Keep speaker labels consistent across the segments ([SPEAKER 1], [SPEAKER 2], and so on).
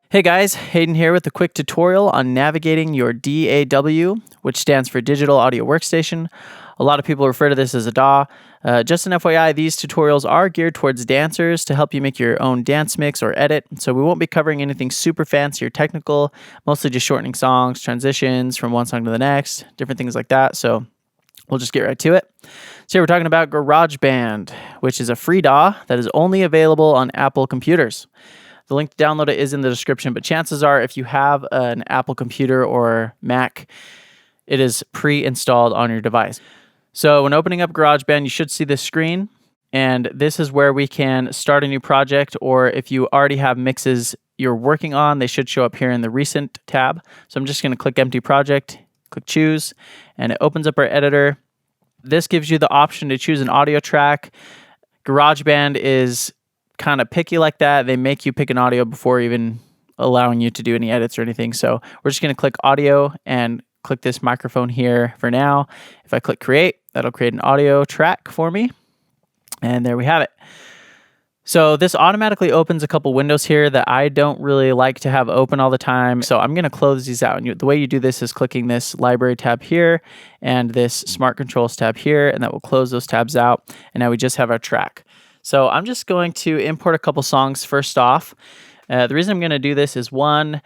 [SPEAKER 1] Hey guys, Hayden here with a quick tutorial on navigating your DAW, which stands for Digital Audio Workstation. A lot of people refer to this as a DAW. Just an FYI, these tutorials are geared towards dancers to help you make your own dance mix or edit, so we won't be covering anything super fancy or technical, mostly just shortening songs, transitions from one song to the next, different things like that, so we'll just get right to it. So here we're talking about GarageBand, which is a free DAW that is only available on Apple computers. The link to download it is in the description, but chances are if you have an Apple computer or Mac, it is pre-installed on your device. So when opening up GarageBand, you should see this screen, and this is where we can start a new project, or if you already have mixes you're working on, they should show up here in the Recent tab. So I'm just going to click Empty Project, click Choose, and it opens up our editor. This gives you the option to choose an audio track. GarageBand is kind of picky like that. They make you pick an audio before even allowing you to do any edits or anything. So we're just going to click audio and click this microphone here for now. If I click create, that'll create an audio track for me. And there we have it. So this automatically opens a couple windows here that I don't really like to have open all the time. So I'm going to close these out. And the way you do this is clicking this library tab here and this smart controls tab here, and that will close those tabs out. And now we just have our track. So I'm just going to import a couple songs first off. The reason I'm going to do this is one,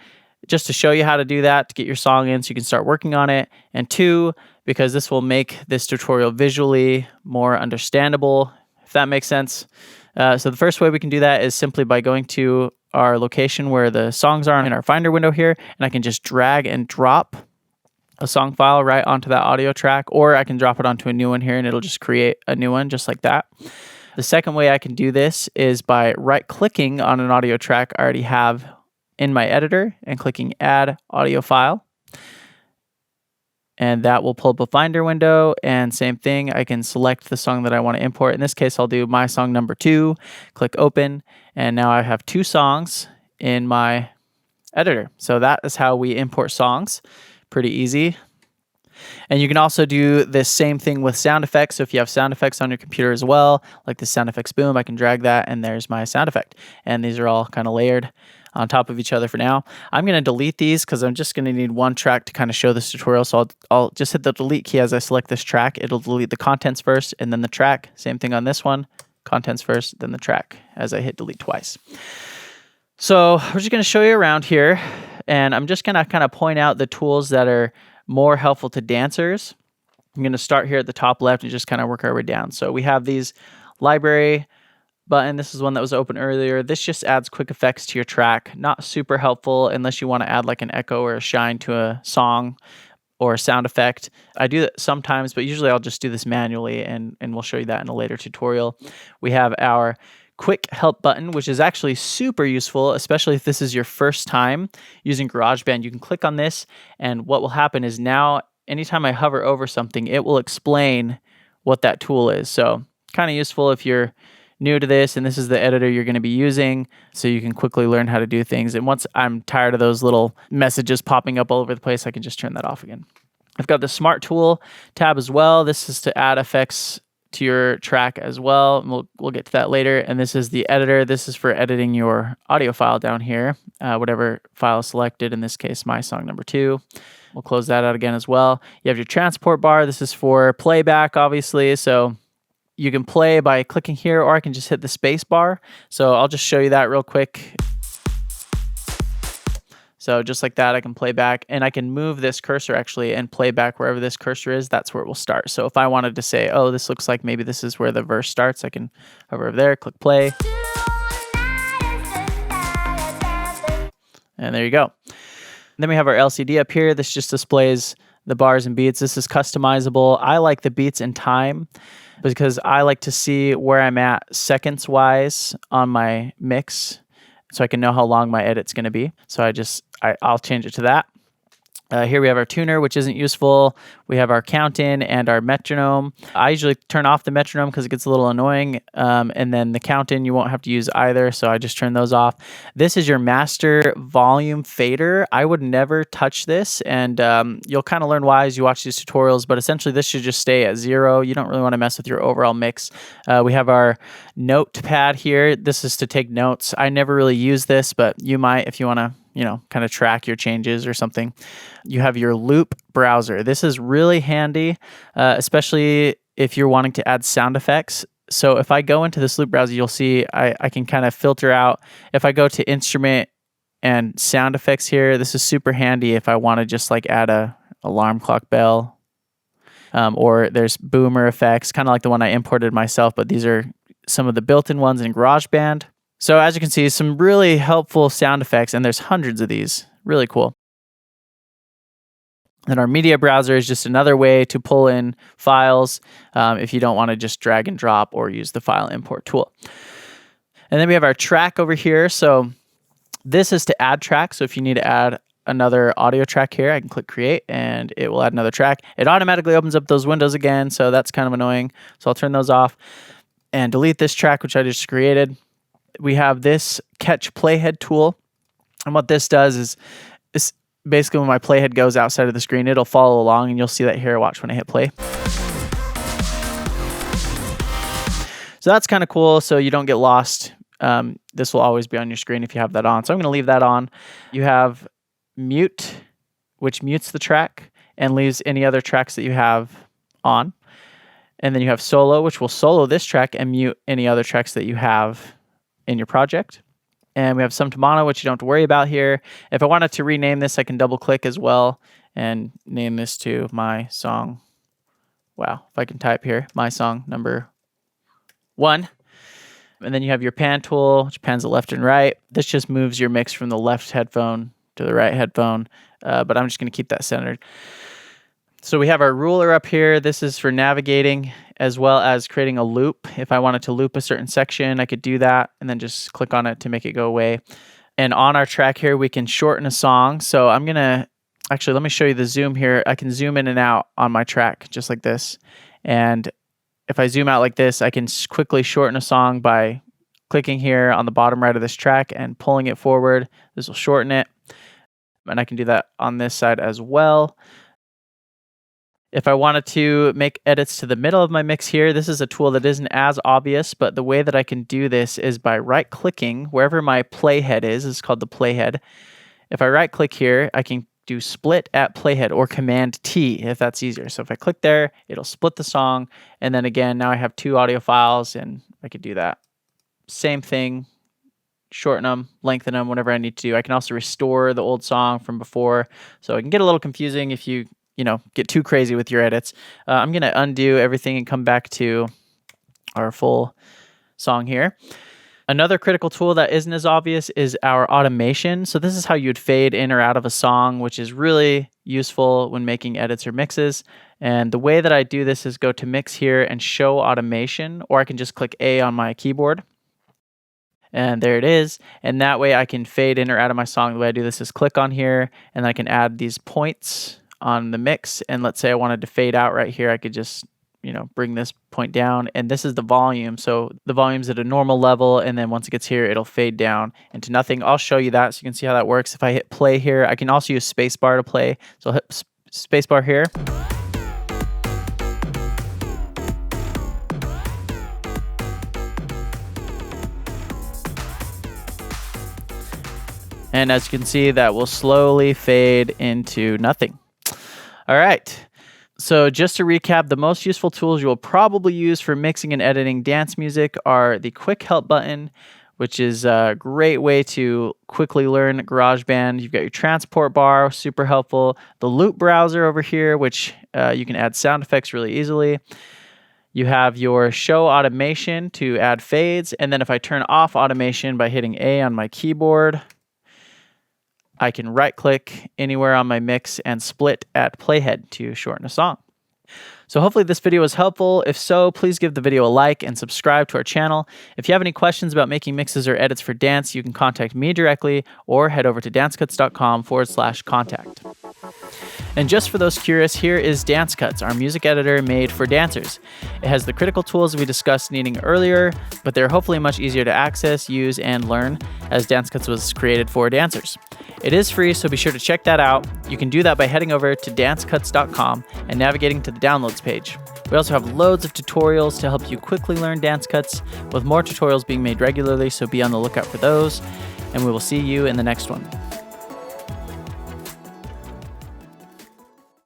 [SPEAKER 1] just to show you how to do that, to get your song in so you can start working on it. And two, because this will make this tutorial visually more understandable, if that makes sense. So the first way we can do that is simply by going to our location where the songs are in our Finder window here, and I can just drag and drop a song file right onto that audio track, or I can drop it onto a new one here and it'll just create a new one just like that. The second way I can do this is by right-clicking on an audio track I already have in my editor and clicking Add Audio File. And that will pull up a Finder window, and same thing, I can select the song that I want to import. In this case, I'll do my song number 2, click Open, and now I have 2 songs in my editor. So that is how we import songs. Pretty easy. And you can also do this same thing with sound effects. So if you have sound effects on your computer as well, like the sound effects boom, I can drag that and there's my sound effect. And these are all kind of layered on top of each other for now. I'm going to delete these because I'm just going to need one track to kind of show this tutorial. So I'll just hit the delete key as I select this track. It'll delete the contents first and then the track. Same thing on this one. Contents first, then the track as I hit delete twice. So we're just going to show you around here. And I'm just going to kind of point out the tools that are more helpful to dancers. I'm going to start here at the top left and just kind of work our way down. So we have these library button. This is one that was open earlier. This just adds quick effects to your track. Not super helpful unless you want to add like an echo or a shine to a song or a sound effect. I do that sometimes, but usually I'll just do this manually, and we'll show you that in a later tutorial. We have our quick help button, which is actually super useful, especially if this is your first time using GarageBand. You can click on this, and what will happen is now anytime I hover over something, it will explain what that tool is. So kind of useful if you're new to this and this is the editor you're going to be using, so you can quickly learn how to do things. And once I'm tired of those little messages popping up all over the place, I can just turn that off again. I've got the Smart Tool tab as well. This is to add effects to your track as well. We'll get to that later. And this is the editor. This is for editing your audio file down here, whatever file is selected, in this case, my song number 2. We'll close that out again as well. You have your transport bar. This is for playback, obviously. So you can play by clicking here, or I can just hit the space bar. So I'll just show you that real quick. So just like that, I can play back, and I can move this cursor actually and play back wherever this cursor is. That's where it will start. So if I wanted to say, oh, this looks like maybe this is where the verse starts, I can hover over there, click play. And there you go. And then we have our LCD up here. This just displays the bars and beats. This is customizable. I like the beats and time because I like to see where I'm at seconds-wise on my mix, so I can know how long my edit's going to be. So I'll change it to that. Here we have our tuner, which isn't useful. We have our count in and our metronome. I usually turn off the metronome because it gets a little annoying. And then the count in, you won't have to use either. So I just turn those off. This is your master volume fader. I would never touch this. And you'll kind of learn why as you watch these tutorials. But essentially, this should just stay at 0. You don't really want to mess with your overall mix. We have our notepad here. This is to take notes. I never really use this, but you might if you want to, kind of track your changes or something. You have your loop browser. This is really handy, especially if you're wanting to add sound effects. So if I go into this loop browser, you'll see I can kind of filter out. If I go to instrument and sound effects here, this is super handy if I want to just like add a alarm clock bell. Or there's boomer effects, kind of like the one I imported myself, but these are some of the built-in ones in GarageBand. So as you can see, some really helpful sound effects, and there's hundreds of these. Really cool. And our media browser is just another way to pull in files if you don't want to just drag and drop or use the file import tool. And then we have our track over here. So this is to add track. So if you need to add another audio track here, I can click create and it will add another track. It automatically opens up those windows again, so that's kind of annoying. So I'll turn those off and delete this track, which I just created. We have this catch playhead tool. And what this does is basically when my playhead goes outside of the screen, it'll follow along, and you'll see that here. Watch when I hit play. So that's kind of cool, so you don't get lost. This will always be on your screen if you have that on. So I'm going to leave that on. You have mute, which mutes the track and leaves any other tracks that you have on. And then you have solo, which will solo this track and mute any other tracks that you have in your project. And we have sum to mono, which you don't have to worry about here. If I wanted to rename this, I can double click as well and name this to my song. Wow, if I can type here, my song number 1. And then you have your pan tool, which pans the left and right. This just moves your mix from the left headphone to the right headphone, but I'm just going to keep that centered. So we have our ruler up here. This is for navigating as well as creating a loop. If I wanted to loop a certain section, I could do that and then just click on it to make it go away. And on our track here, we can shorten a song. So I'm going to, actually, let me show you the zoom here. I can zoom in and out on my track just like this. And if I zoom out like this, I can quickly shorten a song by clicking here on the bottom right of this track and pulling it forward. This will shorten it. And I can do that on this side as well. If I wanted to make edits to the middle of my mix here, this is a tool that isn't as obvious, but the way that I can do this is by right-clicking wherever my playhead is. It's called the playhead. If I right-click here, I can do split at playhead or Command T if that's easier. So if I click there, it'll split the song. And then again, now I have 2 audio files and I could do that. Same thing, shorten them, lengthen them, whatever I need to do. I can also restore the old song from before. So it can get a little confusing if you get too crazy with your edits. I'm going to undo everything and come back to our full song here. Another critical tool that isn't as obvious is our automation. So this is how you'd fade in or out of a song, which is really useful when making edits or mixes. And the way that I do this is go to mix here and show automation, or I can just click A on my keyboard. And there it is. And that way I can fade in or out of my song. The way I do this is click on here, and then I can add these points on the mix. And let's say I wanted to fade out right here, I could just bring this point down, and this is the volume. So the volume's at a normal level, and then once it gets here, it'll fade down into nothing. I'll show you that so you can see how that works. If I hit play here, I can also use spacebar to play. So I'll hit spacebar here. And as you can see, that will slowly fade into nothing. All right. So just to recap, the most useful tools you will probably use for mixing and editing dance music are the quick help button, which is a great way to quickly learn GarageBand. You've got your transport bar, super helpful. The loop browser over here, which you can add sound effects really easily. You have your show automation to add fades. And then if I turn off automation by hitting A on my keyboard, I can right-click anywhere on my mix and split at playhead to shorten a song. So hopefully this video was helpful. If so, please give the video a like and subscribe to our channel. If you have any questions about making mixes or edits for dance, you can contact me directly or head over to dancecuts.com/contact. And just for those curious, here is Dance Cuts, our music editor made for dancers. It has the critical tools we discussed needing earlier, but they're hopefully much easier to access, use, and learn, as Dance Cuts was created for dancers. It is free, so be sure to check that out. You can do that by heading over to dancecuts.com and navigating to the downloads page. We also have loads of tutorials to help you quickly learn Dance Cuts, with more tutorials being made regularly, so be on the lookout for those, and we will see you in the next one.